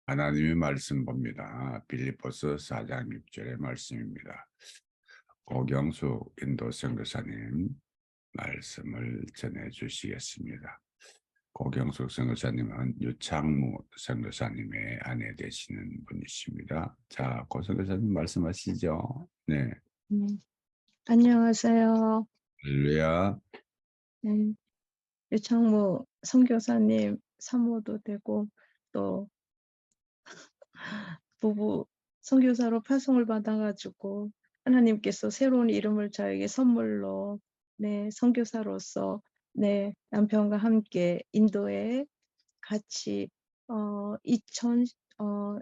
하나님의 말씀 봅니다. 빌립보서 4장 6절의 말씀입니다. 고경수 인도 선교사님 말씀을 전해 주시겠습니다. 고경수 선교사님은 유창무 선교사님의 아내 되시는 분이십니다. 자, 고 선교사님 말씀하시죠. 네. 안녕하세요. 할렐루야. 네, 유창모 선교사님 사모도 되고 또 부부 선교사로 파송을 받아가지고 하나님께서 새로운 이름을 저에게 선물로 선교사로서 남편과 함께 인도에 같이 2010년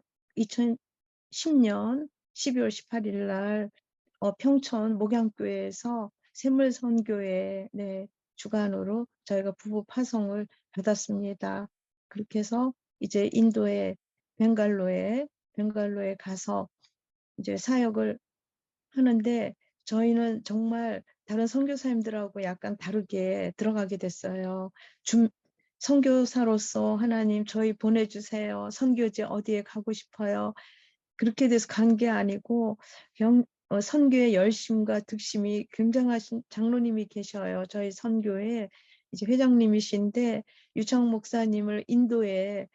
12월 18일 날 평촌 목양교회에서 샘물선교회 주관으로 저희가 부부 파송을 받았습니다. 그렇게 해서 이제 인도의 벵갈로에 가서 이제 사역을 하는데 저희는 정말 다른 선교사님들하고 약간 다르게 들어가게 됐어요. 선교사로서 하나님 저희 보내주세요. 선교지 어디에 가고 싶어요. 그렇게 돼서 간 게 아니고 선교의 열심과 득심이 굉장하신 장로님이 계셔요. 저희 선교에 이제 회장님이신데 유창 목사님을 인도에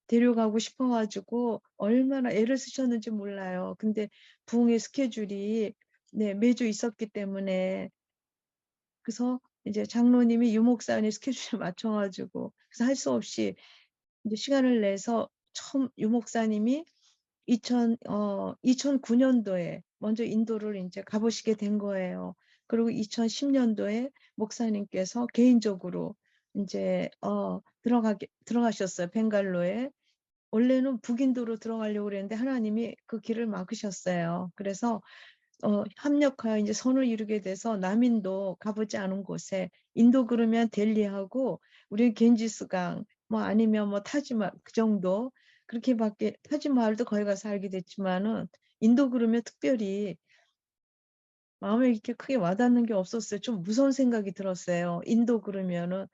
데려가고 싶어가지고 얼마나 애를 쓰셨는지 몰라요. 근데 부흥의 스케줄이 매주 있었기 때문에 그래서 이제 장로님이 유 목사님 스케줄에 맞춰가지고 그래서 할 수 없이 이제 시간을 내서 처음 유 목사님이 2009년도에 먼저 인도를 이제 가보시게 된 거예요. 그리고 2010년도에 목사님께서 개인적으로 이제 들어가셨어요. 벵갈로에. 원래는 북인도로 들어가려고 그랬는데 하나님이 그 길을 막으셨어요. 그래서 합력하여 이제 선을 이루게 돼서 남인도 가보지 않은 곳에 인도 그러면 델리하고 우리 겐지스강 뭐 아니면 뭐 타지마 그 정도 그렇게밖에 타지마할도 거기 가서 알게 됐지만은 인도 그러면 특별히 마음에 이렇게 크게 와닿는 게 없었어요. 좀 무서운 생각이 들었어요. 인도 그러면은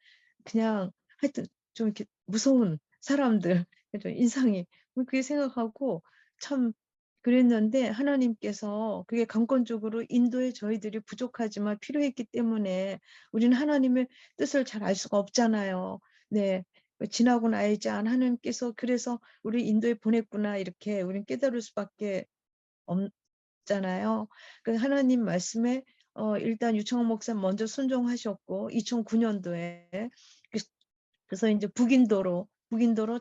그냥 하여튼 좀 이렇게 무서운 사람들 좀 인상이 그렇게 생각하고 참 그랬는데 하나님께서 그게 강권적으로 인도에 저희들이 부족하지만 필요했기 때문에 우리는 하나님의 뜻을 잘 알 수가 없잖아요. 지나고 나야지 하나님께서 그래서 우리 인도에 보냈구나 이렇게 우리는 깨달을 수밖에 없잖아요. 그 하나님 말씀에 일단 유창호 목사 먼저 순종하셨고 2009년도에 그래서 이제 북인도로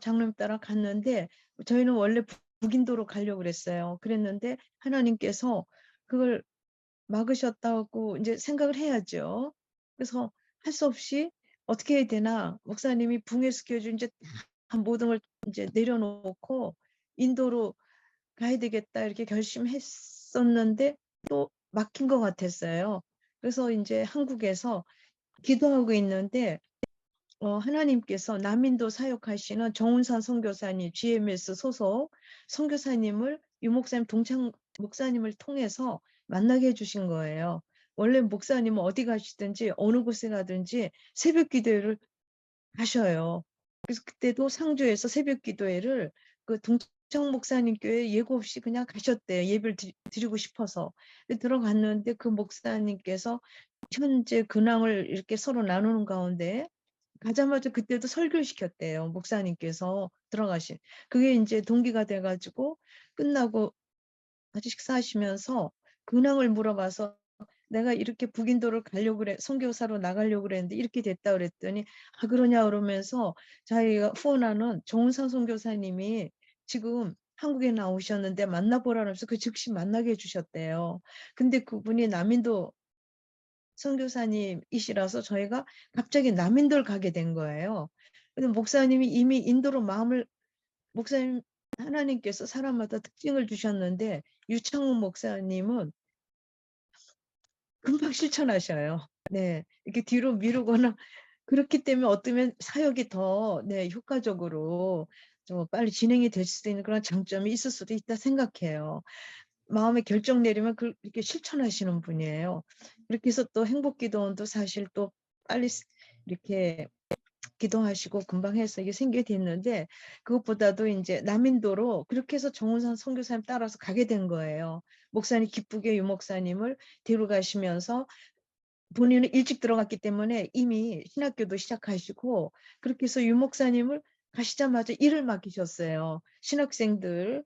장로님 따라 갔는데 저희는 원래 북인도로 가려고 그랬어요. 그랬는데 하나님께서 그걸 막으셨다고 이제 생각을 해야죠. 그래서 할 수 없이 어떻게 해야 되나 목사님이 붕괴 스케줄 이제 모든 걸 이제 내려놓고 인도로 가야 되겠다 이렇게 결심했었는데 또 막힌 것 같았어요. 그래서 이제 한국에서 기도하고 있는데 하나님께서 남인도 사역하시는 정운산 선교사님 GMS 소속 선교사님을 유 목사님 동창 목사님을 통해서 만나게 해주신 거예요. 원래 목사님은 어디 가시든지 어느 곳에 가든지 새벽 기도회를 하셔요. 그래서 그때도 상주에서 새벽 기도회를 그 동창 목사님 교회 예고 없이 그냥 가셨대요. 예배를 드리고 싶어서. 들어갔는데 그 목사님께서 현재 근황을 이렇게 서로 나누는 가운데 가자마자 그때도 설교를 시켰대요. 목사님께서 들어가신. 그게 이제 동기가 돼가지고 끝나고 같이 식사하시면서 근황을 물어봐서 내가 이렇게 북인도를 가려고 그래 선교사로 나가려고 그랬는데 이렇게 됐다 그랬더니 그러냐 그러면서 자기가 후원하는 정은상 선교사님이 지금 한국에 나오셨는데 만나보라고 해서 그 즉시 만나게 해주셨대요. 근데 그분이 남인도 선교사님이시라서 저희가 갑자기 남인도를 가게 된 거예요. 근데 목사님이 이미 인도로 마음을 목사님 하나님께서 사람마다 특징을 주셨는데 유창훈 목사님은 금방 실천하셔요. 이렇게 뒤로 미루거나 그렇기 때문에 어쩌면 사역이 더 효과적으로 좀 빨리 진행이 될 수도 있는 그런 장점이 있을 수도 있다 생각해요. 마음에 결정 내리면 그렇게 실천하시는 분이에요. 그렇게 해서 또 행복기도원도 사실 또 빨리 이렇게 기도하시고 금방 해서 이게 생겨됐는데 그것보다도 인제 남인도로 그렇게 해서 정운산 선교사님 따라서 가게 된 거예요. 목사님 기쁘게 유 목사님을 데려가시면서 본인은 일찍 들어갔기 때문에 이미 신학교도 시작하시고 그렇게 해서 유 목사님을 가시자마자 일을 맡기셨어요. 신학생들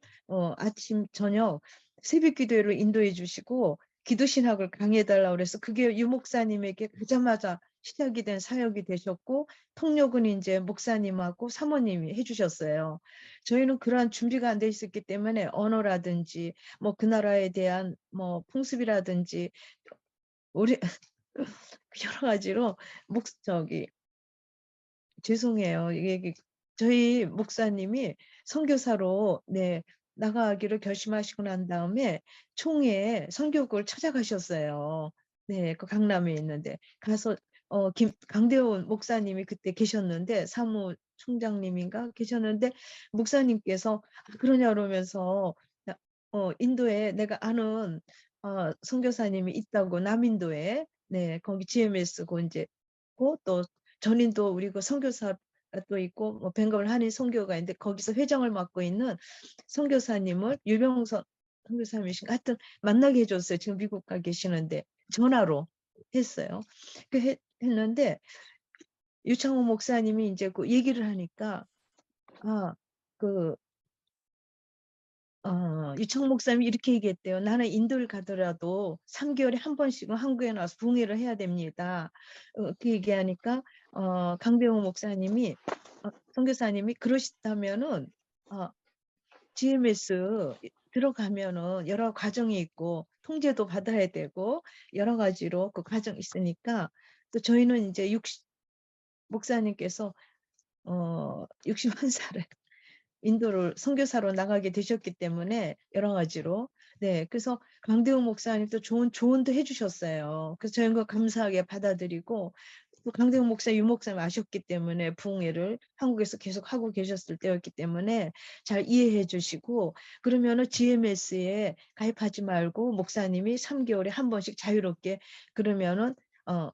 아침 저녁 새벽 기도회를 인도해 주시고 기도 신학을 강의해 달라고 그래서 그게 유 목사님에게 가자마자 시작이 된 사역이 되셨고 통역은 인제 목사님하고 사모님이 해 주셨어요. 저희는 그러한 준비가 안 돼 있었기 때문에 언어라든지 뭐 그 나라에 대한 뭐 풍습이라든지 우리 여러 가지로 저기 죄송해요. 이게 저희 목사님이 선교사로 네 나가기로 결심하시고 난 다음에 총회 선교국을 찾아가셨어요. 네. 그 강남에 있는데 가서 강대원 목사님이 그때 계셨는데 사무총장님인가 계셨는데 목사님께서 그러냐 그러면서 인도에 내가 아는 선교사님이 있다고 남인도에 네 거기 GMS고 인제 또 전인도 우리 그 선교사가 또 있고 뭐 벵갈 한인 선교가 있는데 거기서 회장을 맡고 있는 선교사님을 유병선 선교사님이신가 하여튼 만나게 해 줬어요. 지금 미국 가 계시는데 전화로 했어요. 했는데 유창호 목사님이 인제 그 얘기를 하니까 아그 유청 목사님이 이렇게 얘기했대요. "나는 인도를 가더라도 3 개월에 한 번씩은 한국에 나와서 부흥회를 해야 됩니다." 그 얘기하니까 강병호 목사님이 선교사님이 "그러시다면은 어 GMS 들어가면은 여러 과정이 있고 통제도 받아야 되고 여러 가지로 그 과정이 있으니까." 또 저희는 인제 목사님께서 61 살에 인도를 선교사로 나가게 되셨기 때문에 여러 가지로. 네. 그래서 강대우 목사님도 좋은 조언도 해 주셨어요. 그래서 저희는 그거 감사하게 받아들이고 또 강대우 목사, 유 목사님 아셨기 때문에 부흥회를 한국에서 계속 하고 계셨을 때였기 때문에 잘 이해해 주시고 그러면은 GMS에 가입하지 말고 목사님이 3 개월에 한 번씩 자유롭게 그러면은 어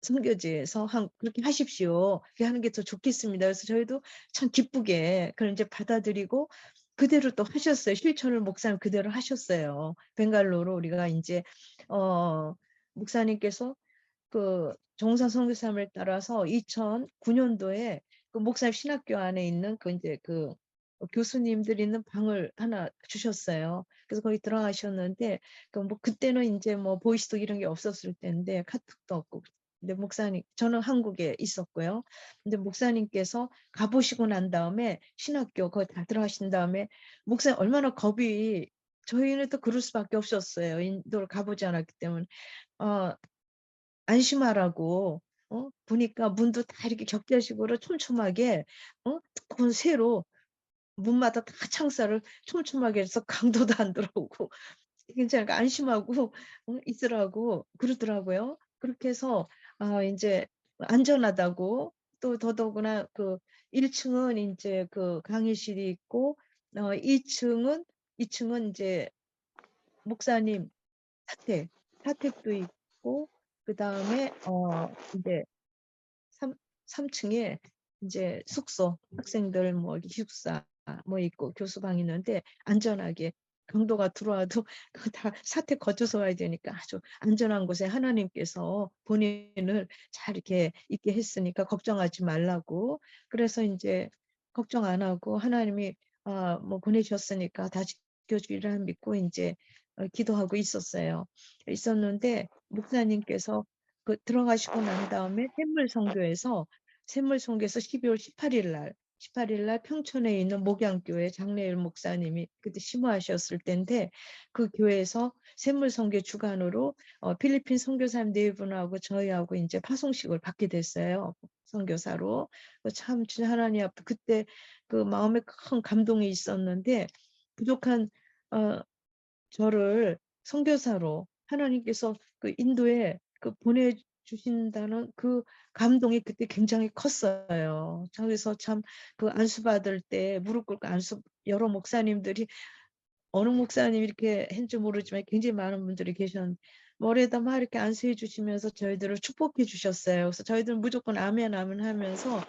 선교지에서 "그렇게 하십시오. 그렇게 하는 게 더 좋겠습니다." 그래서 저희도 참 기쁘게 그걸 인제 받아들이고 그대로 또 하셨어요. 실천을 목사님 그대로 하셨어요. 벵갈로로 우리가 인제 어 목사님께서 그 정우사 선교사님을 따라서 2009 년도에 그 목사님 신학교 안에 있는 그 인제 그 교수님들 있는 방을 하나 주셨어요. 그래서 거기 들어가셨는데 그 뭐 그때는 인제 뭐 보이스톡 이런 게 없었을 때인데 카톡도 없고 근데 목사님 저는 한국에 있었고요. 근데 목사님께서 가 보시고 난 다음에 신학교 거기 다 들어가신 다음에 목사님 얼마나 겁이 저희는 또 그럴 수밖에 없었어요. 인도를 가 보지 않았기 때문에. 어 안심하라고 보니까 문도 다 이렇게 격자식으로 촘촘하게 두꺼운 쇠로 문마다 다 창살을 촘촘하게 해서 강도도 안 들어오고 괜찮으니까 안심하고 있으라고 그러더라고요. 그렇게 해서 인제 안전하다고 또 더더구나 그 1 층은 인제 그 강의실이 있고 2 층은 인제 목사님 사택도 있고 그다음에 인제 3 층에 인제 숙소 학생들 뭐 기숙사 뭐 있고 교수방 있는데 안전하게 강도가 들어와도 그 다 사택 거쳐서 와야 되니까 아주 안전한 곳에 하나님께서 본인을 잘 이렇게 있게 했으니까 걱정하지 말라고. 그래서 인제 걱정 안 하고 하나님이 뭐 보내셨으니까 다 지켜 주리라 믿고 인제 기도하고 있었는데 목사님께서 그 들어가시고 난 다음에 샘물 선교에서 12 월 18일 날 평촌에 있는 목양교회 장례일 목사님이 그때 심호하셨을 때인데 그 교회에서 샘물 선교 주관으로 필리핀 선교사님 4 분하고 저희하고 인제 파송식을 받게 됐어요, 선교사로. 참 진짜 하나님 앞에 그때 그 마음에 큰 감동이 있었는데 부족한 어 저를 선교사로 하나님께서 그 인도에 그 보내 주신다는 그 감동이 그때 굉장히 컸어요. 그래서 참 그 안수받을 때 무릎 꿇고 여러 목사님들이 어느 목사님이 이렇게 했는지 모르지만 굉장히 많은 분들이 계셨는데 머리에다 막 이렇게 안수해 주시면서 저희들을 축복해 주셨어요. 그래서 저희들은 무조건 아멘, 아멘 하면서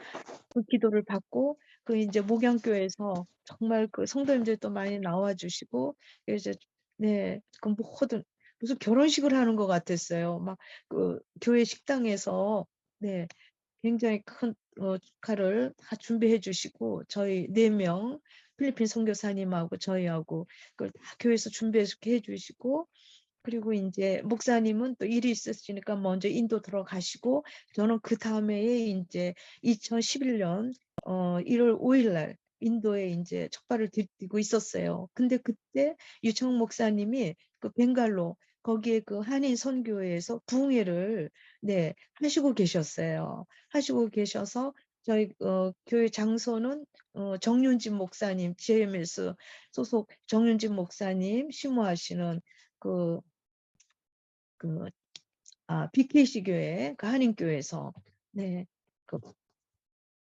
그 기도를 받고 그 인제 목양교에서 정말 그 성도님들도 많이 나와 주시고 이제 네 그 모든 무슨 결혼식을 하는 것 같았어요. 막 그 교회 식당에서 네 굉장히 큰 축하를 다 준비해 주시고 저희 4명 필리핀 선교사님하고 저희하고 그걸 다 교회에서 준비해서 해 주시고 그리고 인제 목사님은 또 일이 있으시니까 먼저 인도 들어가시고 저는 그다음에 인제 2011년 1월 5일날 인도에 인제 첫 발을 디디고 있었어요. 근데 그때 유청 목사님이 그 벵갈로 거기에 그 한인 선교회에서 부흥회를 네 하시고 계셨어요. 하시고 계셔서 저희 교회 장소는 정윤진 목사님 GMS 소속 정윤진 목사님 심호하시는 그 그 BKC 교회 그 한인교회에서 네 그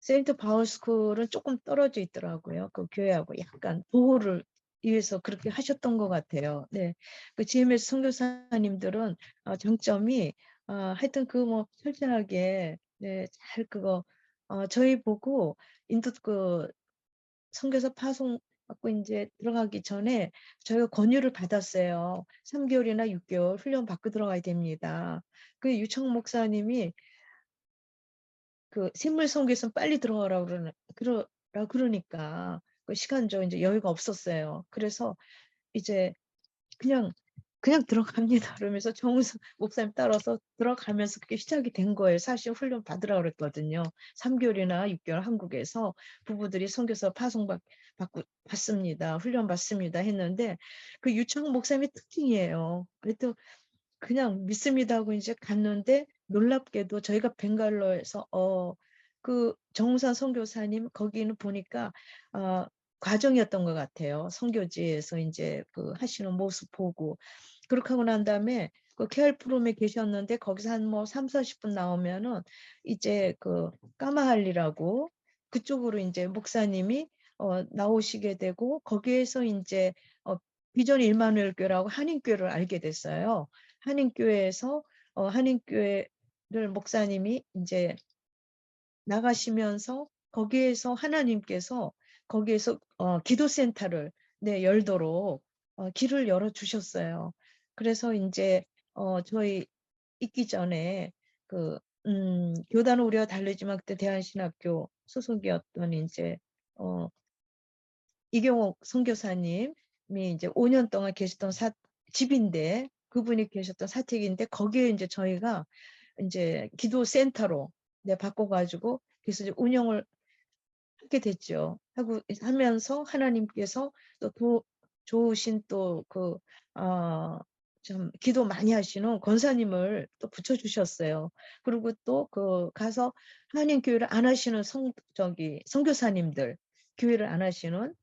세인트 바울 스쿨은 쪼끔 떨어져 있더라고요. 그 교회하고 약간 보호를 위해서 그렇게 하셨던 것 같아요. 네. 그 GMS 선교사님들은 장점이 하여튼 그 뭐 철저하게 네 잘 그거 저희 보고 인도 그 선교사 파송 받고 인제 들어가기 전에 저희가 권유를 받았어요. 3 개월이나 6 개월 훈련 받고 들어가야 됩니다. 그 유청 목사님이 그 샘물 선교에선 빨리 들어가라고 그러니까 그 시간적 인제 여유가 없었어요. 그래서 이제 그냥, 그냥 들어갑니다. 그러면서 정우성 목사님 따라서 들어가면서 그게 시작이 된 거예요. 사실 훈련 받으라 그랬거든요. 3 개월이나 6 개월 한국에서 부부들이 선교사 받고 받습니다. 훈련 받습니다 했는데 그 유창 목사님의 특징이에요. 그래도 그냥 믿습니다 하고 인제 갔는데 놀랍게도 저희가 벵갈로에서 그 정우산 선교사님 거기는 보니까 어 과정이었던 것 같아요. 선교지에서 인제 그 하시는 모습 보고. 그렇게 하고 난 다음에 그 케알 프롬에 계셨는데 거기서 한 뭐 30-40분 나오면은 이제 그 까마할리라고 그쪽으로 인제 목사님이 나오시게 되고 거기에서 인제 비전 일마누엘 교회라고 한인교회를 알게 됐어요. 한인교회에서 한인교회를 목사님이 인제 나가시면서 거기에서 하나님께서 거기에서 기도센터를 네 열도록 길을 열어 주셨어요. 그래서 인제 저희 있기 전에 그 교단은 우리와 다르지만 그때 대한신학교 소속이었던 인제 어 이경옥 선교사님이 이제 5년 동안 계셨던 집인데 그분이 계셨던 사택인데 거기에 인제 저희가 인제 기도센터로 네 바꿔 가지고 그래서 이제 운영을 하게 됐죠. 하고 하면서 하나님께서 또 좋으신 또 그 좀 기도 많이 하시는 권사님을 또 붙여 주셨어요. 그리고 또 그 가서 한인 교회를 안 하시는 선교사님들 교회를 안 하시는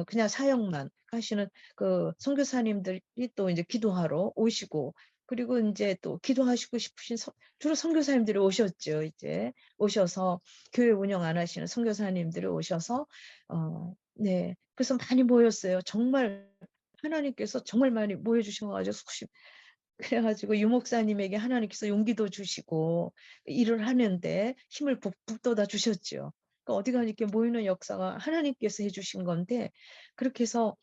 그냥 사역만 하시는 그 선교사님들이 또 인제 기도하러 오시고 그리고 인제 또 기도하시고 싶으신 주로 선교사님들이 오셨죠 이제. 오셔서 교회 운영 안 하시는 선교사님들이 오셔서 네 그래서 많이 모였어요. 정말 하나님께서 정말 많이 모여 주셔 가지고 그래 가지고 유 목사님에게 하나님께서 용기도 주시고 일을 하는데 힘을 북돋아 주셨죠. 그러니까 어디 가나 이렇게 모이는 역사가 하나님께서 해 주신 건데 그렇게 해서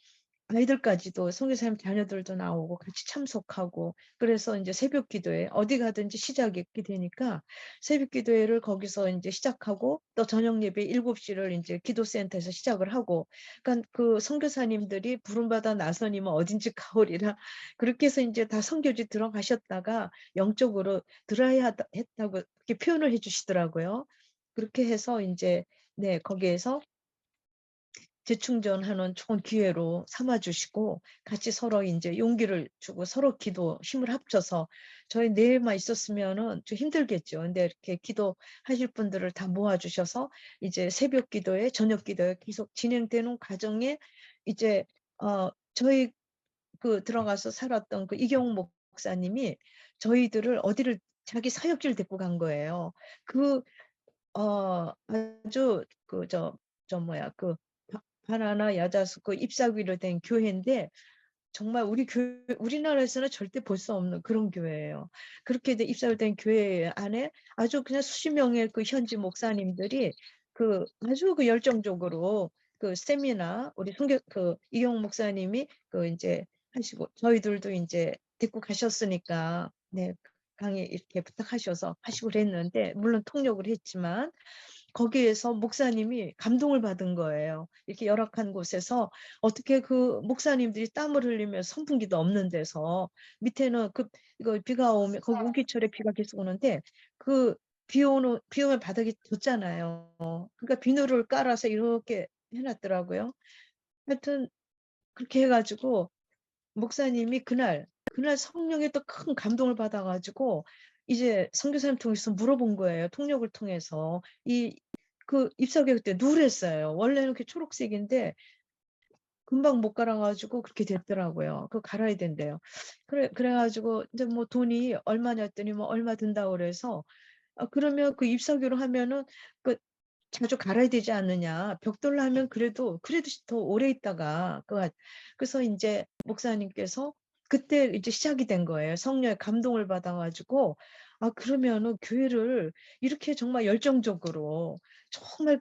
아이들까지도 선교사님 자녀들도 나오고 같이 참석하고 그래서 인제 새벽 기도회 어디 가든지 시작이 이렇게 되니까 새벽 기도회를 거기서 인제 시작하고 또 저녁 예배 7 시를 인제 기도센터에서 시작을 하고 그러니까 그 선교사님들이 부름받아 나서니면 어딘지 가오리라 그렇게 해서 인제 다 선교지 들어가셨다가 영적으로 드라이하다 했다고 그렇게 표현을 해 주시더라고요. 그렇게 해서 인제 네 거기에서 재충전하는 좋은 기회로 삼아 주시고 같이 서로 인제 용기를 주고 서로 기도 힘을 합쳐서 저희 4 만 있었으면은 좀 힘들겠죠. 근데 이렇게 기도하실 분들을 다 모아 주셔서 이제 새벽 기도회, 저녁 기도회 계속 진행되는 과정에 이제 저희 그 들어가서 살았던 그 이경욱 목사님이 저희들을 어디를 자기 사역지를 데리고 간 거예요. 그 아주 그 뭐야 그 바나나 야자수 그 잎사귀로 된 교회인데 정말 우리나라에서는 절대 볼 수 없는 그런 교회예요. 그렇게 입사된 교회 안에 아주 그냥 수십 명의 그 현지 목사님들이 아주 열정적으로 세미나 우리 이용 목사님이 이제 하시고 저희들도 이제 데리고 가셨으니까 네, 강의 이렇게 부탁하셔서 하시고 그랬는데 물론 통역을 했지만 거기에서 목사님이 감동을 받은 거예요. 이렇게 열악한 곳에서 어떻게 그 목사님들이 땀을 흘리며 선풍기도 없는 데서 밑에는 이거 비가 오면 거기 우기철에 비가 계속 오는데 비 오면 바닥이 젖잖아요. 그러니까 비누를 깔아서 이렇게 해놨더라고요. 하여튼 그렇게 해가지고 목사님이 그날 성령의 또 큰 감동을 받아가지고 이제 선교사님 통해서 물어본 거예요. 통역을 통해서 ip사교육 때 누랬어요. 원래는 이렇게 초록색인데 금방 못 갈아가지고 그렇게 됐더라고요. 그거 갈아야 된대요. 그래가지고 이제 뭐 돈이 얼마냐더니 뭐 얼마 든다고 그래서 그러면 ip사교로 하면은 자주 갈아야 되지 않느냐. 벽돌로 하면 그래도 더 오래 있다가 그래서 이제 목사님께서 그때 이제 시작이 된 거예요. 성령의 감동을 받아가지고 그러면은 교회를 이렇게 정말 열정적으로 정말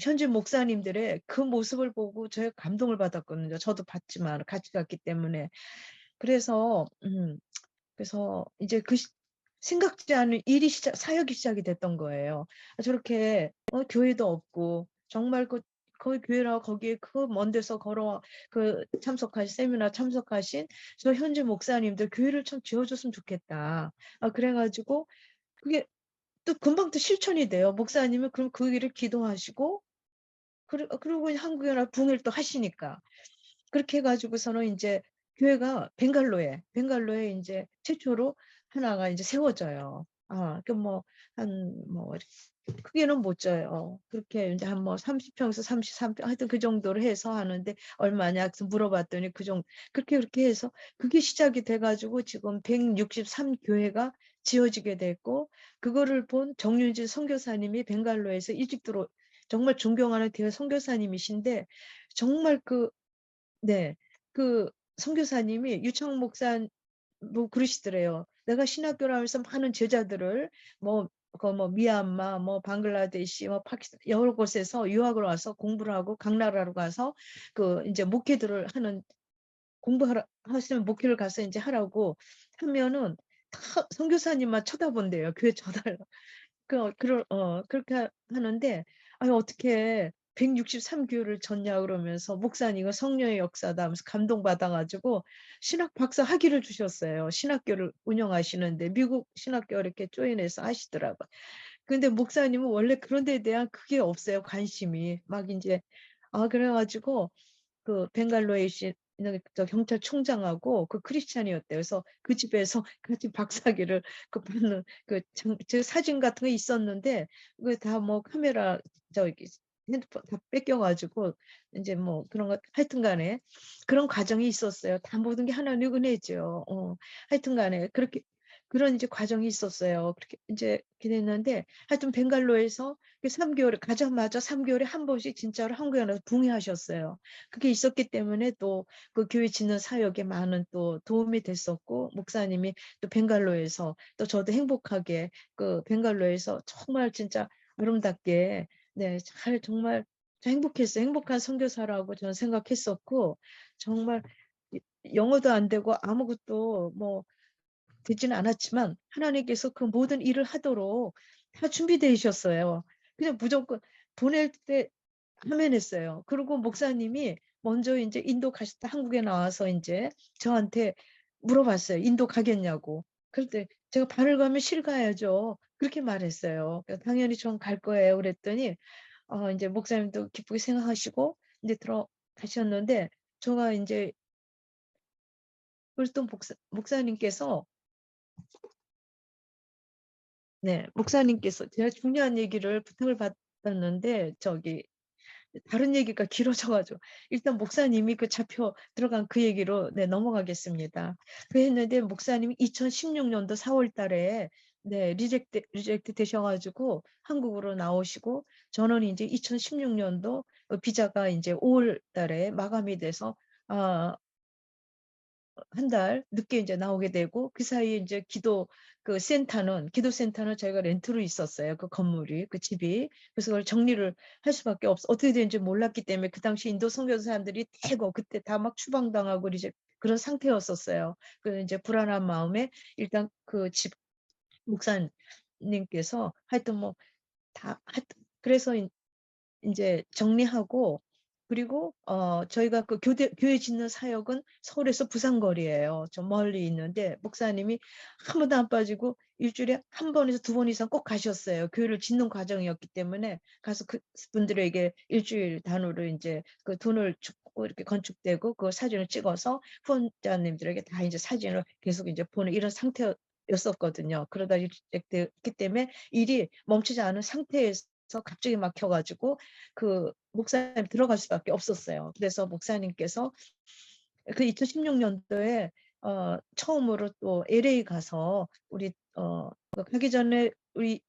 현지 목사님들의 그 모습을 보고 제가 감동을 받았거든요. 저도 봤지만 같이 갔기 때문에. 그래서 이제 생각지 않은 사역이 시작이 됐던 거예요. 저렇게 교회도 없고 정말 거기 교회라고 거기에 먼 데서 걸어와 세미나 참석하신 저 현지 목사님들 교회를 참 지어줬으면 좋겠다. 그래가지고 그게 또 금방 또 실천이 돼요. 목사님은 그럼 그 일을 기도하시고 그리고 한국연합 부흥을 또 하시니까. 그렇게 해가지고서는 이제 교회가 벵갈로에 이제 최초로 하나가 이제 세워져요. 크게는 못 져요. 그렇게 이제 한 30평에서 33평 하여튼 그 정도로 해서 하는데 얼마냐 그래서 물어봤더니 그렇게 해서 그게 시작이 돼가지고 지금 163교회가 지어지게 됐고 그거를 본 정윤진 선교사님이 벵갈로에서 일찍 정말 존경하는 대회 선교사님이신데 정말 네. 선교사님이 유창 목사 뭐 그러시더래요. 내가 신학교를 하면서 많은 제자들을 미얀마, 방글라데시, 파키스탄 여러 곳에서 유학을 와서 공부를 하고 강나라로 가서 이제 목회들을 하시면 목회를 가서 이제 하라고 하면은 다 선교사님만 쳐다본대요. 교회 그렇게 하는데 어떻게 163교를 졌냐 그러면서 목사님 이거 성령의 역사다 하면서 감동받아가지고 신학 박사 학위를 주셨어요. 신학교를 운영하시는데 미국 신학교 이렇게 조인해서 하시더라고요. 근데 목사님은 원래 그런 데에 대한 그게 없어요. 관심이 막 이제 그래가지고 벵갈로에 있는 저 경찰총장하고 크리스찬이었대요. 그래서 그 집에서 같이 박사학위를 받는 저 사진 같은 거 있었는데 다 카메라 저기 핸드폰 다 뺏겨가지고 이제 그런 거 하여튼간에 그런 과정이 있었어요. 다 모든 게 하나님 은혜죠. 하여튼간에 그런 이제 과정이 있었어요. 그렇게 이제 됐는데 하여튼 벵갈로에서 3개월 가자마자 3개월에 한 번씩 진짜로 한국에 나서 붕해하셨어요. 그게 있었기 때문에 또 그 교회 짓는 사역에 많은 또 도움이 됐었고 목사님이 또 벵갈로에서 또 저도 행복하게 벵갈로에서 정말 진짜 아름답게 정말 행복했어요. 행복한 선교사라고 저는 생각했었고 정말 영어도 안 되고 아무것도 되지는 않았지만 하나님께서 그 모든 일을 하도록 다 준비되어 있었어요. 그냥 무조건 보낼 때 하면 했어요. 그리고 목사님이 먼저 이제 인도 가셨다 한국에 나와서 이제 저한테 물어봤어요. 인도 가겠냐고. 그럴 때 제가 발을 가면 실 가야죠. 그렇게 말했어요. 당연히 전 갈 거예요. 그랬더니 이제 목사님도 기쁘게 생각하시고 이제 들어가셨는데 제가 이제 그래서 또 목사님께서 목사님께서 제가 중요한 얘기를 부탁을 받았는데 다른 얘기가 길어져가지고 일단 목사님이 잡혀 들어간 그 얘기로 넘어가겠습니다. 그랬는데 목사님이 2016년도 4월 달에 리젝트 되셔가지고 한국으로 나오시고 저는 이제 2016년도 비자가 이제 5월 달에 마감이 돼서 한 달 늦게 이제 나오게 되고, 그 사이에 이제 기도 센터는 저희가 렌트로 있었어요. 그 건물이, 그 집이. 그래서 그걸 정리를 할 수밖에 어떻게 되는지 몰랐기 때문에, 그 당시 인도 선교사님들이 대거 그때 다 막 추방당하고 이제 그런 상태였었어요. 그 이제 불안한 마음에 일단 그 집 목사님께서 하여튼 뭐 다 하여튼 그래서 인제 정리하고, 그리고 저희가 그 교회 짓는 사역은 서울에서 부산 거리예요. 좀 멀리 있는데, 목사님이 한 번도 안 빠지고 일 주일에 한 번에서 두 번 이상 꼭 가셨어요. 교회를 짓는 과정이었기 때문에 가서 그분들에게 일 주일 단위로 인제 그 돈을 주고 이렇게 건축되고 그 사진을 찍어서 후원자님들에게 다 인제 사진을 계속 인제 보는 이런 상태였었거든요. 그러다 됐기 때문에 일이 멈추지 않은 상태에서 갑자기 막혀 가지고 그 목사님 들어갈 수밖에 없었어요. 그래서 목사님께서 그 2016년도에 처음으로 또 LA 가서 우리 가기 전에 우리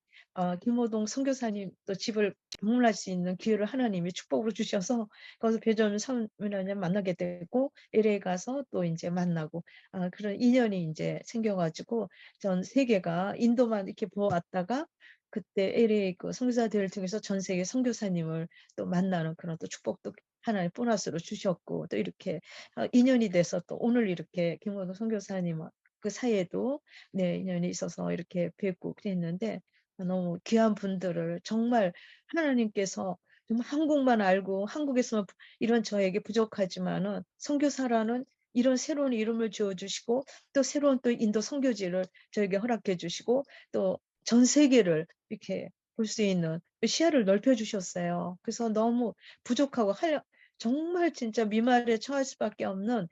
김호동 선교사님 또 집을 방문할 수 있는 기회를 하나님이 축복으로 주셔서 거기서 배전 선교사님 만나게 되고, LA 가서 또 인제 만나고 그런 인연이 인제 생겨 가지고 전 세계가 인도만 이렇게 보았다가 그때 LA 그 선교사 대회를 통해서 전 세계 선교사님을 또 만나는 그런 또 축복도 하나님 보너스로 주셨고, 또 이렇게 인연이 돼서 또 오늘 이렇게 김원호 선교사님 그 사이에도 네 인연이 있어서 이렇게 뵙고 그랬는데, 너무 귀한 분들을 정말 하나님께서 정말 한국만 알고 한국에서만 이런 저에게 부족하지만은 선교사라는 이런 새로운 이름을 지어 주시고, 또 새로운 또 인도 선교지를 저에게 허락해 주시고, 또 전 세계를 이렇게 볼 수 있는 시야를 넓혀 주셨어요. 그래서 너무 부족하고 정말 진짜 미말에 처할 수밖에 없는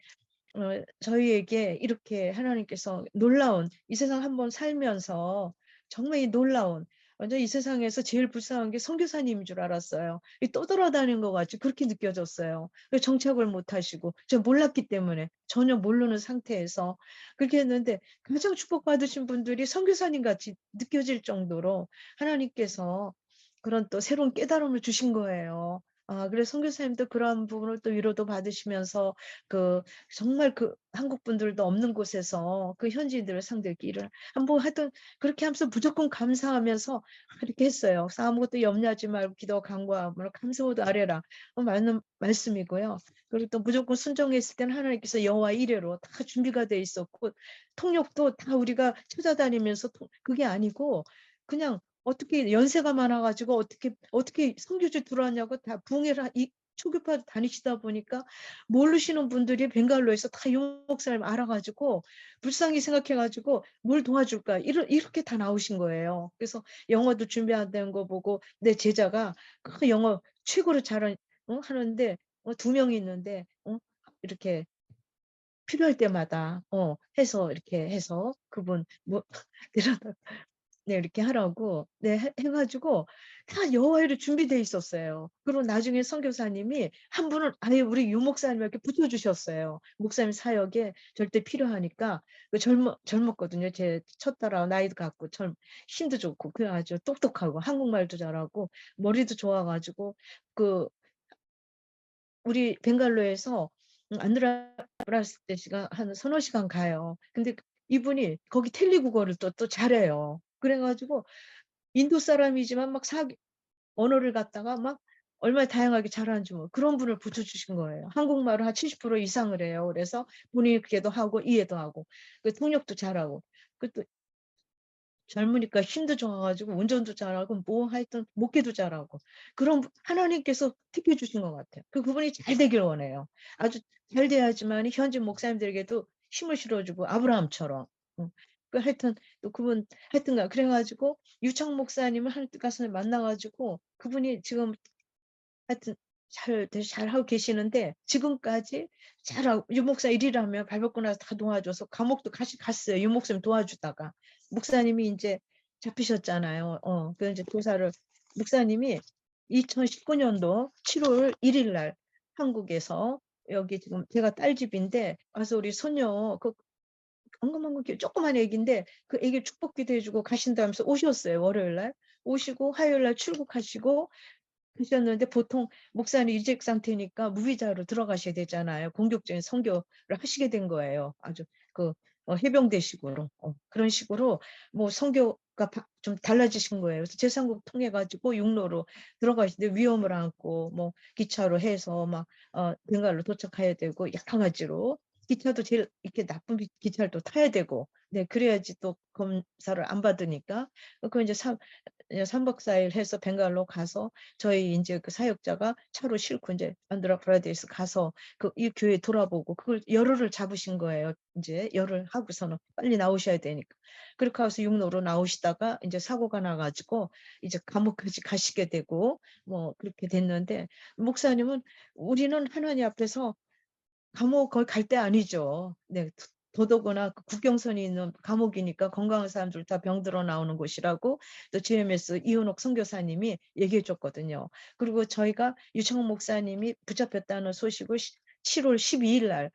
저희에게 이렇게 하나님께서 놀라운 이 세상 한번 살면서 정말 이 놀라운, 완전 이 세상에서 제일 불쌍한 게 선교사님인 줄 알았어요. 이 떠돌아다니는 것 같이 그렇게 느껴졌어요. 정착을 못 하시고 제가 몰랐기 때문에, 전혀 모르는 상태에서 그렇게 했는데, 가장 축복받으신 분들이 선교사님 같이 느껴질 정도로 하나님께서 그런 또 새로운 깨달음을 주신 거예요. 그래서 선교사님도 그런 부분을 또 위로도 받으시면서 정말 한국 분들도 없는 곳에서 그 현지인들을 상대로 일을 한번 하여튼 그렇게 하면서 무조건 감사하면서 그렇게 했어요. 그래서 아무것도 염려하지 말고 기도와 간구함으로 감사모도 아뢰라. 맞는 말씀이고요. 그리고 또 무조건 순종했을 때는 하나님께서 여호와 이레로 다 준비가 돼 있었고, 통역도 다 우리가 찾아다니면서 그게 아니고 그냥 어떻게 연세가 많아 가지고 어떻게 선교지 들어왔냐고 다 부흥회를 초교파 다니시다 보니까 모르시는 분들이 벵갈로에서 다 유 목사님 알아 가지고 불쌍히 생각해 가지고 뭘 도와줄까 이렇게 다 나오신 거예요. 그래서 영어도 준비한다는 거 보고 내 제자가 그 영어 최고로 하는데 두 명이 있는데 이렇게 필요할 때마다 해서 이렇게 해서 그분 뭐 데려다 네 이렇게 하라고 해 가지고 다 여호와일이 준비돼 있었어요. 그리고 나중에 선교사님이 한 분은 아예 우리 유 목사님을 이렇게 붙여 주셨어요. 목사님 사역에 절대 필요하니까. 젊었거든요. 제 첫 딸하고 나이도 같고 힘도 좋고 그 아주 똑똑하고 한국말도 잘하고 머리도 좋아 가지고 그 우리 벵갈로에서 안드라스테시가 한 서너 시간 가요. 근데 이분이 거기 텔리국어를 또 잘해요. 그래 가지고 인도 사람이지만 막 언어를 갖다가 막 얼마나 다양하게 잘하는지 그런 분을 붙여 주신 거예요. 한국말을 한 70% 이상을 해요. 그래서 본인이 그게도 하고 이해도 하고 통역도 잘하고 또 젊으니까 힘도 좋아 가지고 운전도 잘하고 뭐 하여튼 목회도 잘하고 그런 하나님께서 특혜 주신 것 같아요. 그분이 잘 되길 원해요. 아주 잘 돼야지만 현지 목사님들에게도 힘을 실어 주고 아브라함처럼. 하여튼 또 그분 하여튼간 그래 가지고 유창 목사님을 가서 만나 가지고 그분이 지금 하여튼 잘하고 계시는데, 지금까지 잘하고 유 목사 일이라면 발 벗고 나서 다 도와줘서 감옥도 같이 갔어요. 유 목사님 도와주다가. 목사님이 인제 잡히셨잖아요. 이제 교사를 목사님이 2019년도 7월 1일 날 한국에서 여기 지금 제가 딸 집인데 와서 우리 손녀 엉금엉금 조그만 애기인데 그 애기 축복 기도해 주고 가신다면서 오셨어요. 월요일 날. 오시고 화요일 날 출국하시고 하셨는데 보통 목사님 일직 상태니까 무비자로 들어가셔야 되잖아요. 공격적인 선교를 하시게 된 거예요. 아주 그 해병대식으로 그런 식으로 뭐 선교가 좀 달라지신 거예요. 그래서 제3국 통해 가지고 육로로 들어가시는데 위험을 안고 뭐 기차로 해서 막 벵갈로 도착해야 되고 여러 가지로 기차도 제일 이렇게 나쁜 기차를 또 타야 되고 네 그래야지 또 검사를 안 받으니까 그 이제 3박 4일 해서 벵갈로 가서 저희 인제 그 사역자가 차로 싣고 인제 안드라프라데스 가서 그 이 교회 돌아보고 그걸 열흘을 잡으신 거예요. 인제 열흘 하고서는 빨리 나오셔야 되니까. 그렇게 해서 육로로 나오시다가 인제 사고가 나 가지고 이제 감옥까지 가시게 되고 뭐 그렇게 됐는데 목사님은 우리는 하나님 앞에서 감옥 거기 갈 때 아니죠. 네. 더더구나 그 국경선이 있는 감옥이니까 건강한 사람들 다 병들어 나오는 곳이라고 또 GMS 이은옥 선교사님이 얘기해 줬거든요. 그리고 저희가 유창훈 목사님이 붙잡혔다는 소식을 7월 12일 날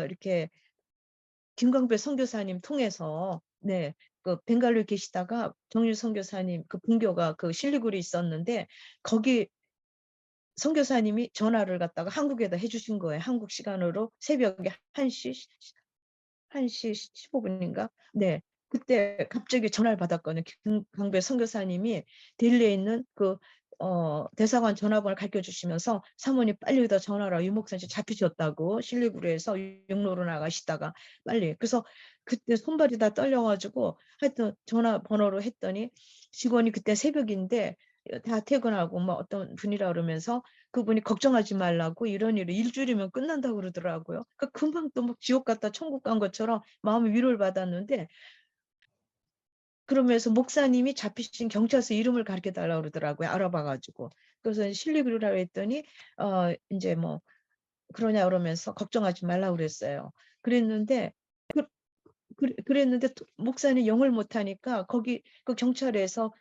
이렇게 김광배 선교사님 통해서 네. 그 벵갈루에 계시다가 정유 선교사님 그 분교가 그 실리굴이 있었는데 거기 선교사님이 전화를 갖다가 한국에다 해 주신 거예요. 한국 시간으로 새벽에 1시 15분인가? 네. 그때 갑자기 전화를 받았거든요. 김광배 선교사님이 델리에 있는 그 대사관 전화번호를 가르쳐 주시면서 "사모님 빨리 여기다 전화하라. 유 목사님 잡히셨다고. 실리구리에서 육로로 나가시다가 빨리." 그래서 그때 손발이 다 떨려 가지고 하여튼 전화번호로 했더니 직원이 그때 새벽인데 다 퇴근하고 뭐 어떤 분이라 그러면서 그분이 걱정하지 말라고 이런 일이 일주일이면 끝난다고 그러더라고요. 그러니까 금방 또 막 지옥 갔다 천국 간 것처럼 마음의 위로를 받았는데 그러면서 목사님이 잡히신 경찰서 이름을 가르쳐 달라고 그러더라고요, 알아봐 가지고. 그래서 실리그루라고 했더니 인제 뭐 그러냐 그러면서 걱정하지 말라고 그랬어요. 그랬는데 그랬는데 또 목사님이 영어를 못하니까 거기 그 경찰에서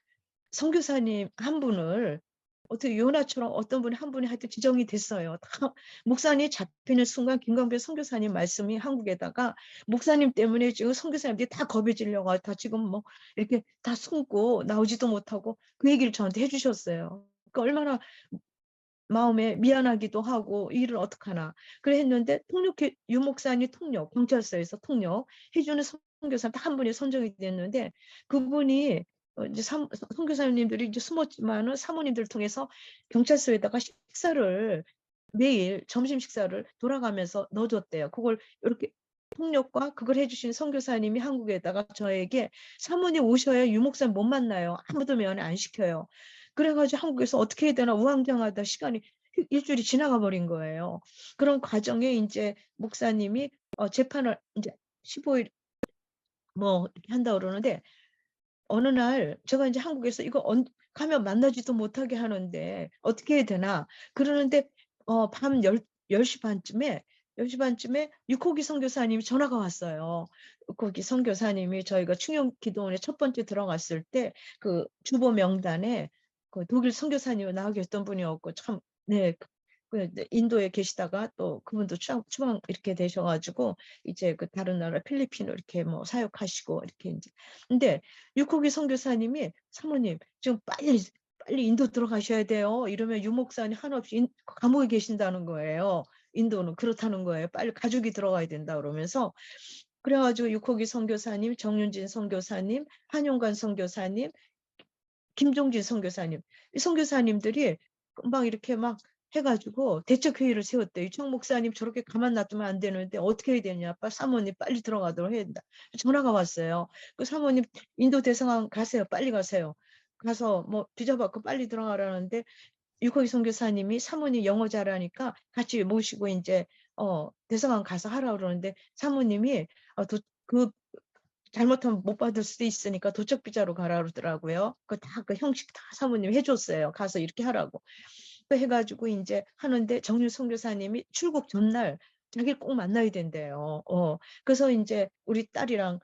선교사님 한 분을 어떻게 요나처럼 어떤 분이 한 분이 하여튼 지정이 됐어요. 다 목사님이 잡히는 순간 김광배 선교사님 말씀이 한국에다가 목사님 때문에 지금 선교사님들이 다 겁에 질려가 다 지금 뭐 이렇게 다 숨고 나오지도 못하고 그 얘기를 저한테 해 주셨어요. 그러니까 얼마나 마음에 미안하기도 하고 '이 일을 어떡하나.' 그래 했는데 유 목사님 통역, 경찰서에서 통역 해 주는 선교사 딱 한 분이 선정이 됐는데 그분이 이제 선교사님들이 이제 숨었지만은 사모님들을 통해서 경찰서에다가 식사를 매일 점심 식사를 돌아가면서 넣어 줬대요. 그걸 요렇게 통역과 그걸 해 주신 선교사님이 한국에다가 저에게 "사모님 오셔야 유 목사님 못 만나요. 아무도 면회 안 시켜요." 그래 가지고 한국에서 어떻게 해야 되나 우왕좌왕하다 시간이 일주일이 지나가 버린 거예요. 그런 과정에 인제 목사님이 재판을 인제 15일 뭐 이렇게 한다고 그러는데 어느 날 제가 인제 한국에서 이거 가면 만나지도 못하게 하는데 어떻게 해야 되나 그러는데 밤 10시 반쯤에 10시 반쯤에 육호기 선교사님이 전화가 왔어요. 거기 선교사님이 저희가 충영 기도원에 첫 번째 들어갔을 때 그 주보 명단에 그 독일 선교사님으로 나와 계셨던 분이었고 참 네 네 인도에 계시다가 또 그분도 추방 이렇게 되셔 가지고 이제 그 다른 나라 필리핀으로 이렇게 뭐 사역하시고 이렇게 인제 근데 육호기 선교사님이 "사모님 지금 빨리 인도 들어가셔야 돼요." 이러면 유 목사님 한없이 감옥에 계신다는 거예요. 인도는 그렇다는 거예요. "빨리 가족이 들어가야 된다." 그러면서 그래 가지고 육호기 선교사님, 정윤진 선교사님, 한용관 선교사님, 김종진 선교사님 이 선교사님들이 금방 이렇게 막 해 가지고 대책 회의를 세웠대요. "유청 목사님 저렇게 가만 놔두면 안 되는데 어떻게 해야 되냐. 사모님 빨리 들어가도록 해야 된다." 전화가 왔어요. 그 사모님 "인도 대성당 가세요. 빨리 가세요." 가서 뭐 비자 받고 빨리 들어가라는데 유거기 선교사님이 사모님 영어 잘하니까 같이 모시고 인제 대성당 가서 하라 그러는데 사모님이 도 그 잘못하면 못 받을 수도 있으니까 도착 비자로 가라 그러더라고요. 그 형식 다 사모님이 해 줬어요. 가서 이렇게 하라고. 그 해 가지고 인제 하는데 정유 선교사님이 출국 전날 자기를 꼭 만나야 된대요. 그래서 인제 우리 딸이랑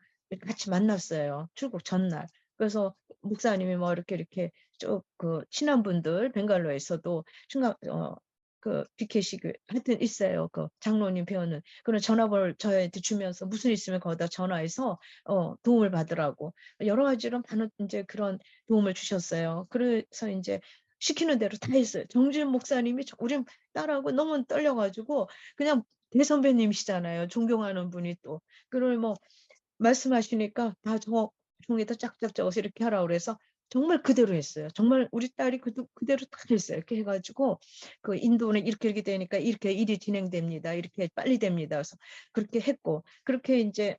같이 만났어요, 출국 전날. 그래서 목사님이 뭐 이렇게 쭉 그 친한 분들 벵갈로에서도 BKC 교회 하여튼 있어요. 그 장로님 배우는 그런 전화번호를 저희한테 주면서 무슨 일 있으면 거기다 전화해서 도움을 받으라고 여러 가지로 많은 인제 그런 도움을 주셨어요. 그래서 인제 시키는 대로 다 했어요. 정주현 목사님이 우린 딸하고 너무 떨려 가지고 그냥 대선배님이시잖아요. 존경하는 분이 또. 그걸 뭐 말씀하시니까 다 종이에다 짝짝 적어서 이렇게 하라고 그래서 정말 그대로 했어요. 정말 우리 딸이 그대로 딱 했어요. 이렇게 해 가지고 그 인도는 이렇게 되니까 이렇게 일이 진행됩니다. 이렇게 빨리 됩니다. 그래서 그렇게 했고 그렇게 인제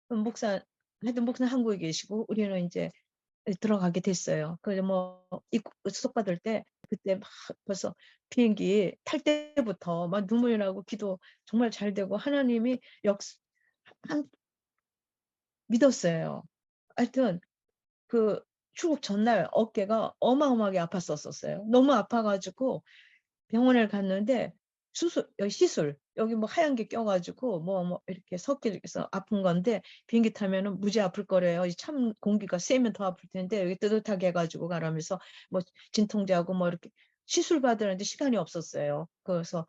목사 하여튼 목사는 한국에 계시고 우리는 인제 들어가게 됐어요. 그래서 뭐 입국 수속받을 때 그때 막 벌써 비행기 탈 때부터 막 눈물이 나고 기도 정말 잘 되고 하나님이 한 믿었어요. 하여튼 그 출국 전날 어깨가 어마어마하게 아팠었어요. 너무 아파 가지고 병원을 갔는데 여기 시술 여기 뭐 하얀 게 껴 가지고 뭐 이렇게 섞여서 아픈 건데 비행기 타면은 무지 아플 거래요. 이 찬 공기가 세면 더 아플 텐데 여기 뜨뜻하게 해 가지고 가라면서 뭐 진통제하고 뭐 이렇게 시술 받으는데 시간이 없었어요. 그래서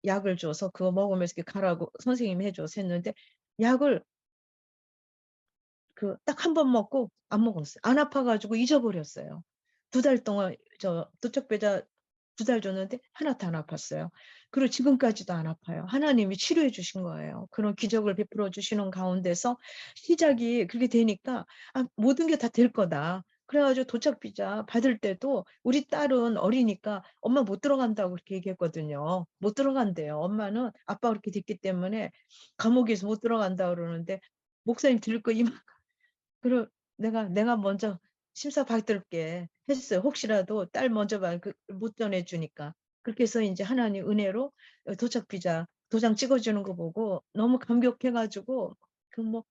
약을 줘서 그거 먹으면서 이렇게 가라고 선생님이 해 줘서 했는데 약을 딱 한 번 먹고 안 먹었어요. 안 아파 가지고 잊어버렸어요. 2달 동안 도척배자 2달 줬는데 하나도 안 아팠어요. 그리고 지금까지도 안 아파요. 하나님이 치료해 주신 거예요. 그런 기적을 베풀어 주시는 가운데서 시작이 그렇게 되니까 '아 모든 게 다 될 거다.' 그래 가지고 도착 비자 받을 때도 우리 딸은 어리니까 "엄마 못 들어간다."고 그렇게 얘기했거든요. 못 들어간대요. 엄마는 아빠가 그렇게 됐기 때문에 감옥에서 못 들어간다 그러는데 목사님 들을 거 그러 "내가 먼저 심사 받을게." 했어요. 혹시라도 딸 먼저 못 전해 주니까. 그렇게 해서 인제 하나님 은혜로 도착 비자 도장 찍어 주는 거 보고 너무 감격해 가지고 뭐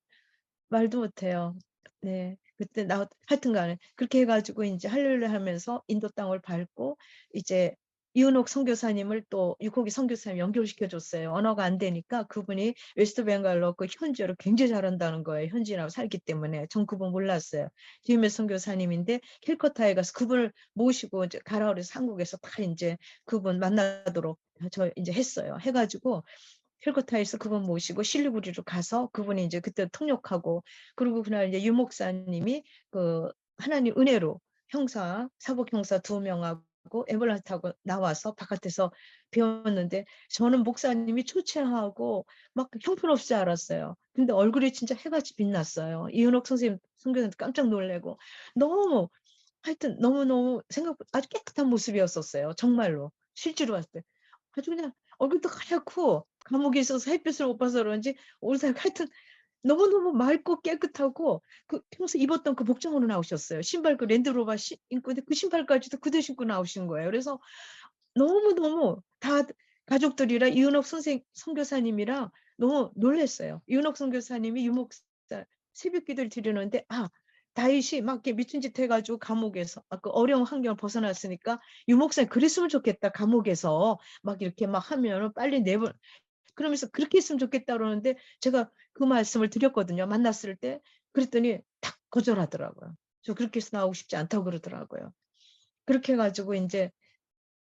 말도 못해요. 네. 그때 하여튼 간에 그렇게 해 가지고 인제 할렐루야 하면서 인도 땅을 밟고 이제 이은옥 선교사님을 또 거기 선교사님 연결시켜 줬어요. 언어가 안 되니까 그분이 웨스트 벵갈로 그 현지어를 굉장히 잘한다는 거예요, 현지인하고 살기 때문에. 전 그분 몰랐어요. 김혜수 선교사님인데 캘커타에 가서 그분을 모시고 이제 가라 그래서 한국에서 다 인제 그분 만나도록 인제 했어요. 해 가지고 캘커타에서 그분 모시고 실리구리로 가서 그분이 인제 그때 통역하고 그리고 그날 이제 유 목사님이 하나님 은혜로 사복 형사 2 명하고 앰뷸런스 타고 나와서 바깥에서 배웠는데 저는 목사님이 초췌하고 막 형편없을 줄 알았어요. 근데 얼굴이 진짜 해같이 빛났어요. 이은옥 선생님 선교사님도 깜짝 놀라고 너무 하여튼 너무너무 생각보다 아주 깨끗한 모습이었었어요 정말로. 실제로 봤을 때. 아주 그냥 얼굴도 하얗고 감옥에 있어서 햇빛을 못 봐서 그런지 옷을 하여튼 너무너무 맑고 깨끗하고 평소에 입었던 그 복장으로 나오셨어요. 신발 랜드로버 신고 근데 그 신발까지도 그대로 신고 나오신 거예요. 그래서 너무너무 다 가족들이랑 이은옥 선교사님이랑 너무 놀랐어요. 이은옥 선교사님이 유 목사 새벽기도를 드리는데 다윗이 막 이렇게 미친 짓 해 가지고 감옥에서 그 어려운 환경을 벗어났으니까 "유 목사님 그랬으면 좋겠다 감옥에서." 막 이렇게 막 하면은 빨리 그러면서 "그렇게 했으면 좋겠다." 그러는데 제가 그 말씀을 드렸거든요, 만났을 때. 그랬더니 탁 거절하더라고요. "저 그렇게 해서 나오고 싶지 않다."고 그러더라고요. 그렇게 해 가지고 인제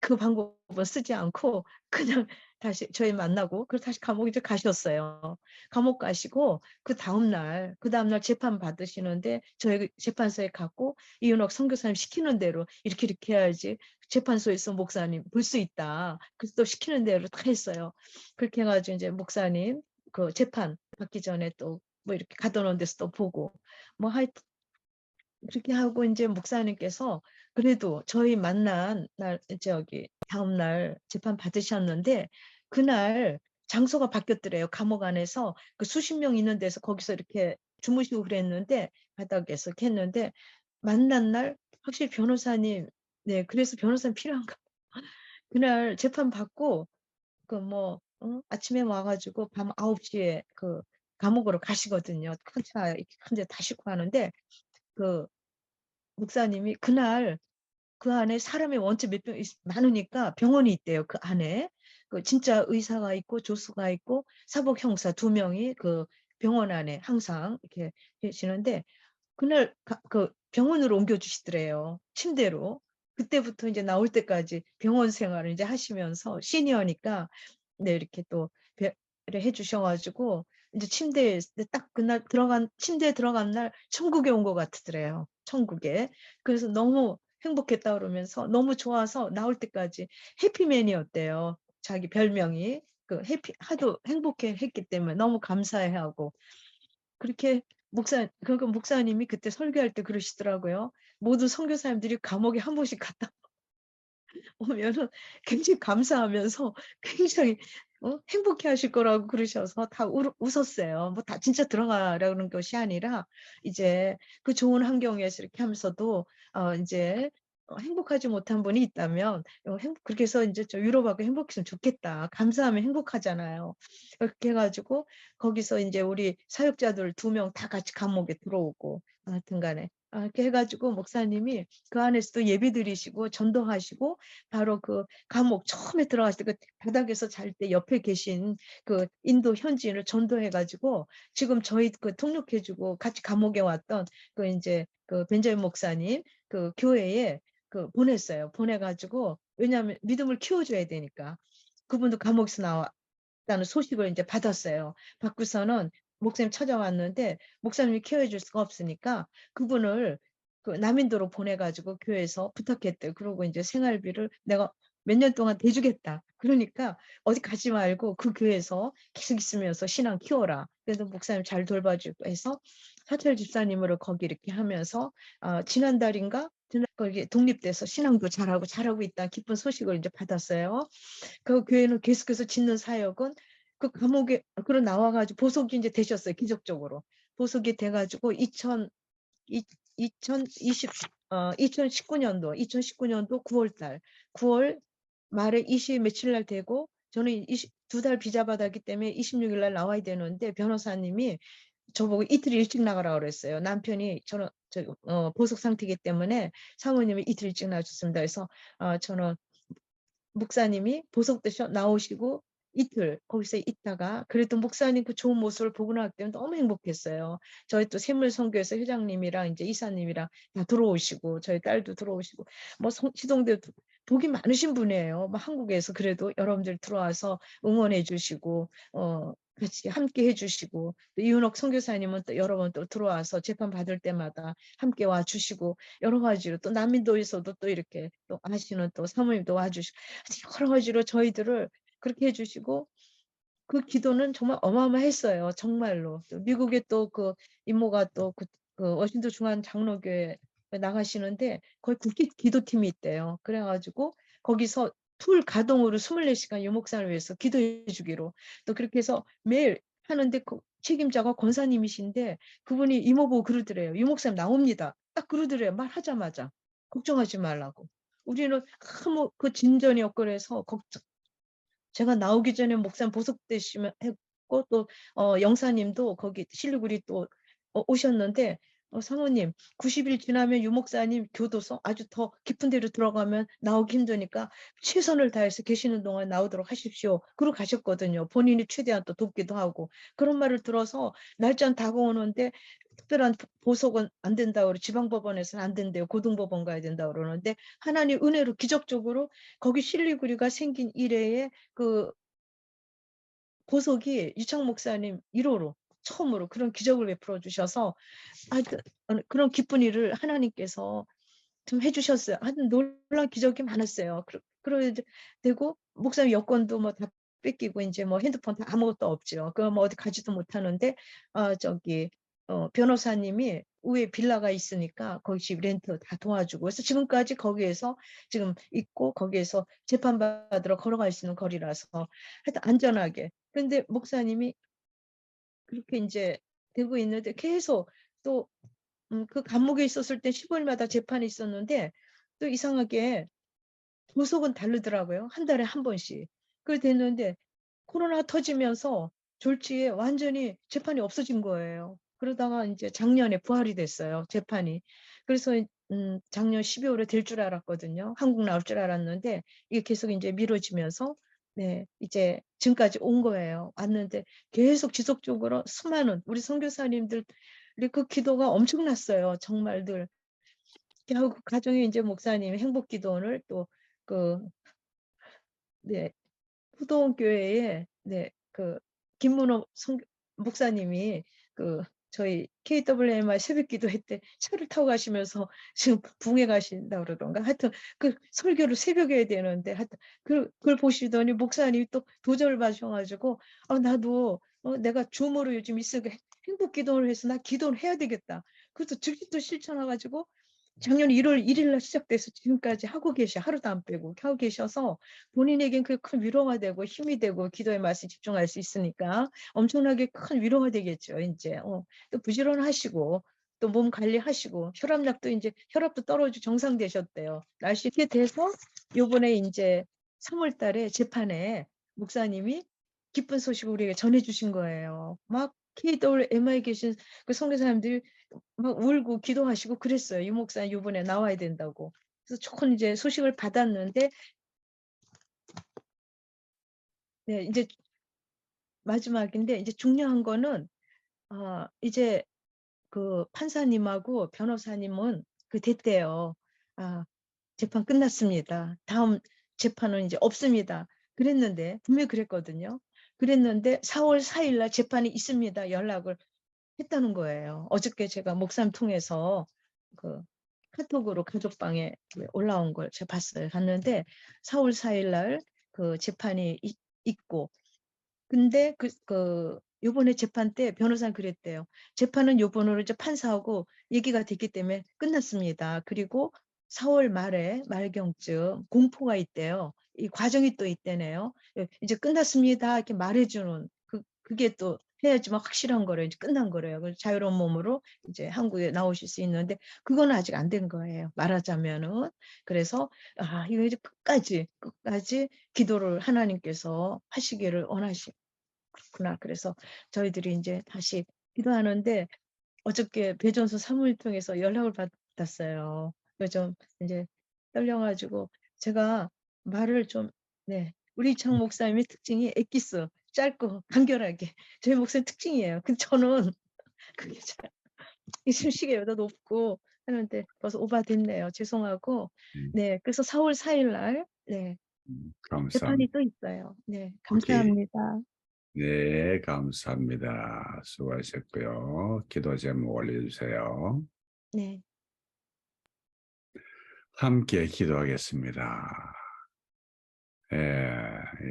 그 방법은 쓰지 않고 그냥 다시 저희 만나고 다시 감옥 이제 가셨어요. 감옥 가시고 그다음 날 재판 받으시는데 저희 재판소에 갔고 이은옥 선교사님 시키는 대로 "이렇게, 이렇게 해야지 재판소에서 목사님 볼 수 있다." 그래서 또 시키는 대로 다 했어요. 그렇게 해 가지고 인제 목사님 재판 받기 전에 또 뭐 이렇게 가둬놓은 데서 또 보고 뭐 하여튼 그렇게 하고 인제 목사님께서 그래도 저희 만난 날 다음 날 재판 받으셨는데 그날 장소가 바뀌었더래요. 감옥 안에서 수십 명 있는 데서 거기서 이렇게 주무시고 그랬는데 바닥에서 이렇게 했는데 만난 날 확실히 변호사님 네 그래서 변호사님 필요한가 그날 재판 받고 아침에 와 가지고 밤 9시에 감옥으로 가시거든요. 큰 차 이렇게 큰 데 타시고 하는데 그 목사님이 그날 그 안에 사람이 원체 몇 명 많으니까 병원이 있대요, 그 안에. 진짜 의사가 있고 조수가 있고 사복 형사 2 명이 병원 안에 항상 이렇게 계시는데 그날 병원으로 옮겨 주시더래요, 침대로. 그때부터 인제 나올 때까지 병원 생활을 인제 하시면서 시니어니까 네 이렇게 또 배를 해 주셔 가지고 인제 딱 침대에 들어간 날 천국에 온 것 같으더래요, 천국에. 그래서 너무 행복했다 그러면서 너무 좋아서 나올 때까지 해피맨이었대요. 자기 별명이. 그 해피 하도 행복해 했기 때문에 너무 감사해하고. 그렇게 그러니까 목사님이 그때 설교할 때 그러시더라고요. 모든 선교사님들이 감옥에 한 번씩 갔다 오면은 굉장히 감사하면서 굉장히 행복해하실 거라고 그러셔서 다 웃었어요. 뭐 다 진짜 들어가라는 것이 아니라 이제 그 좋은 환경에서 이렇게 하면서도 인제 행복하지 못한 분이 있다면 행복 그렇게 해서 인제 저 "위로받고 행복했으면 좋겠다. 감사하면 행복하잖아요." 그렇게 해 가지고 거기서 인제 우리 사역자들 2명 다 같이 감옥에 들어오고 하여튼 간에 이렇게 해 가지고 목사님이 그 안에서도 예배드리시고 전도하시고 바로 그 감옥 처음에 들어갔을 때 그 바닥에서 잘 때 옆에 계신 그 인도 현지인을 전도해 가지고 지금 저희 그 통역해 주고 같이 감옥에 왔던 그 인제 그 벤자민 목사님 그 교회에 보냈어요. 보내 가지고 왜냐하면 믿음을 키워 줘야 되니까. 그분도 감옥에서 나왔다는 소식을 인제 받았어요. 받고서는 목사님 찾아왔는데 목사님이 케어해 줄 수가 없으니까 그분을 그 남인도로 보내 가지고 교회에서 부탁했대요. 그러고 인제 "생활비를 내가 몇 년 동안 대주겠다." 그러니까 "어디 가지 말고 그 교회에서 계속 있으면서 신앙 키워라." 그래서 목사님 잘 돌봐주고 해서 사찰 집사님으로 거기 이렇게 하면서 지난달인가 거기 독립돼서 신앙도 잘하고 있다 기쁜 소식을 인제 받았어요. 그 교회는 계속해서 짓는 사역은 그 감옥에 나와 가지고 보석이 인제 되셨어요 기적적으로. 보석이 돼 가지고 2 2020 2019 년도 9월 달 9월 말에 20 며칠 날 되고 저는 2달 비자 받았기 때문에 26일 날 나와야 되는데 변호사님이 저보고 이틀 일찍 나가라 그랬어요. 남편이 저는 보석 상태이기 때문에 사모님이 이틀 일찍 나와 줬습니다. 그래서 저는 목사님이 보석되셔 나오시고 이틀 거기서 있다가 그래도 목사님 그 좋은 모습을 보고 나기 때문에 너무 행복했어요. 저희 또 샘물선교회에서 회장님이랑 인제 이사님이랑 다 들어오시고 저희 딸도 들어오시고 뭐 시동대도 복이 많으신 분이에요. 뭐 한국에서 그래도 여러분들 들어와서 응원해 주시고 같이 함께 해 주시고 또 이윤옥 선교사님은 또 여러 번 또 들어와서 재판 받을 때마다 함께 와 주시고 여러 가지로 또 난민도에서도 또 이렇게 또 하시는 또 사모님도 와 주시고 여러 가지로 저희들을 그렇게 해 주시고 그 기도는 정말 어마어마했어요 정말로. 또 미국에 또 그 이모가 또 워싱턴 중앙 장로교회 나가시는데 거기 국회 기도팀이 있대요. 그래 가지고 거기서 풀 가동으로 24 시간 유 목사를 위해서 기도해 주기로 또 그렇게 해서 매일 하는데 그 책임자가 권사님이신데 그분이 이모 보고 그러더래요. "유 목사님 나옵니다." 딱 그러더래요 말하자마자. 걱정하지 말라고. 우리는 너무 그 진전이었고 그래서 제가 나오기 전에 목사님 보석되시면 했고 또 영사님도 거기 실리구리 또 오셨는데 "사모님 90일 지나면 유 목사님 교도소 아주 더 깊은 데로 들어가면 나오기 힘드니까 최선을 다해서 계시는 동안 나오도록 하십시오." 그러고 가셨거든요. 본인이 최대한 또 돕기도 하고. 그런 말을 들어서 날짜는 다가오는데 특별한 보석은 안 된다고 지방법원에서는 안 된대요. 고등법원 가야 된다고 그러는데 하나님 은혜로 기적적으로 거기 실리구리가 생긴 이래에 그 보석이 유창 목사님 1 호로 처음으로 그런 기적을 베풀어 주셔서 하여튼 그런 기쁜 일을 하나님께서 좀 해 주셨어요. 하여튼 놀라운 기적이 많았어요. 이제 되고 목사님 여권도 뭐 다 뺏기고 인제 뭐 핸드폰 다 아무것도 없죠. 뭐 어디 가지도 못하는데 저기 변호사님이 위에 빌라가 있으니까 거기 집 렌트 다 도와주고 그래서 지금까지 거기에서 지금 있고 거기에서 재판받으러 걸어갈 수 있는 거리라서 하여튼 안전하게. 그런데 목사님이 그렇게 인제 되고 있는데 계속 또 그 감옥에 있었을 때 15 일마다 재판이 있었는데 또 이상하게 보석은 다르더라고요. 한 달에 한 번씩. 그렇게 됐는데 코로나 터지면서 졸지에 완전히 재판이 없어진 거예요. 그러다가 인제 작년에 부활이 됐어요, 재판이. 그래서 작년 12 월에 될 줄 알았거든요. 한국 나올 줄 알았는데 이게 계속 인제 미뤄지면서 네 이제 지금까지 온 거예요. 왔는데 계속 지속적으로 수많은 우리 선교사님들이 그 기도가 엄청났어요, 정말 늘. 이렇게 하고 가정에 인제 목사님이 행복 기도원을 또 그 네 후도원 교회에 네 김문호 목사님이 그 저희 KWMR 새벽 기도회 때 차를 타고 가시면서 지금 붕에 가신다 그러던가 하여튼 그 설교를 새벽에 해야 되는데 하여튼 그걸 보시더니 목사님이 또 도전을 받으셔 가지고 나도 내가 줌으로 요즘 있으니까 행복 기도를 해서 나 기도를 해야 되겠다. 그래서 즉시 또 실천해 가지고 작년 1월 1일 날 시작돼서 지금까지 하고 하루도 안 빼고 하고 계셔서 본인에겐 그게 큰 위로가 되고 힘이 되고 기도의 말씀에 집중할 수 있으니까 엄청나게 큰 위로가 되겠죠 인제. 또 부지런하시고 또 몸 관리하시고 혈압약도 인제 혈압도 떨어지고 정상되셨대요. 날씨 이렇게 돼서 요번에 인제 3월 달에 재판에 목사님이 기쁜 소식을 우리에게 전해 주신 거예요. 막 KWMI에 계신 그 선교사님들이 막 울고 기도하시고 그랬어요. 유 목사님 요번에 나와야 된다고. 그래서 좋은 이제 소식을 받았는데 네 이제 마지막인데 이제 중요한 거는 이제 그 판사님하고 변호사님은 됐대요. 재판 끝났습니다. 다음 재판은 이제 없습니다. 그랬는데 분명히 그랬거든요. 그랬는데 4월 4일날 재판이 있습니다. 연락을 했다는 거예요. 어저께 제가 목사님 통해서 그 카톡으로 가족방에 올라온 걸 제가 봤어요. 봤는데 4월 4일날 재판이 있고 근데 요번에 재판 때 변호사는 그랬대요. "재판은 요번으로 이제 판사하고 얘기가 됐기 때문에 끝났습니다. 그리고 4월 말에 말경쯤 공포가 있대요." 이 과정이 또 있대네요. 예 "이제 끝났습니다." 이렇게 말해 주는 그게 또 해야지만 확실한 거래요. 이제 끝난 거래요. 그래서 자유로운 몸으로 이제 한국에 나오실 수 있는데 그거는 아직 안 된 거예요, 말하자면은. 그래서 이거 이제 끝까지 기도를 하나님께서 하시기를 그렇구나. 그래서 저희들이 인제 다시 기도하는데 어저께 배전소 사무를 통해서 연락을 받았어요. 그래서 좀 인제 떨려 가지고 제가 말을 좀 네. 우리 이창 목사님의 특징이 엑기스 짧고 간결하게 저희 목사님 특징이에요. 근데 저는 그게 잘 이 숨쉬기보다 높고 하는데 벌써 오바됐네요. 죄송하고 음, 네 그래서 4월 4일날 네 재판이 감사합니다. 또 있어요. 네 오케이. 감사합니다. 네, 감사합니다. 수고하셨고요. 기도 제목 올려주세요. 네. 함께 기도하겠습니다. 예,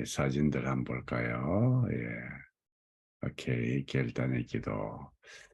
이 사진들 한번 볼까요? 예, 오케이. 결단의 기도.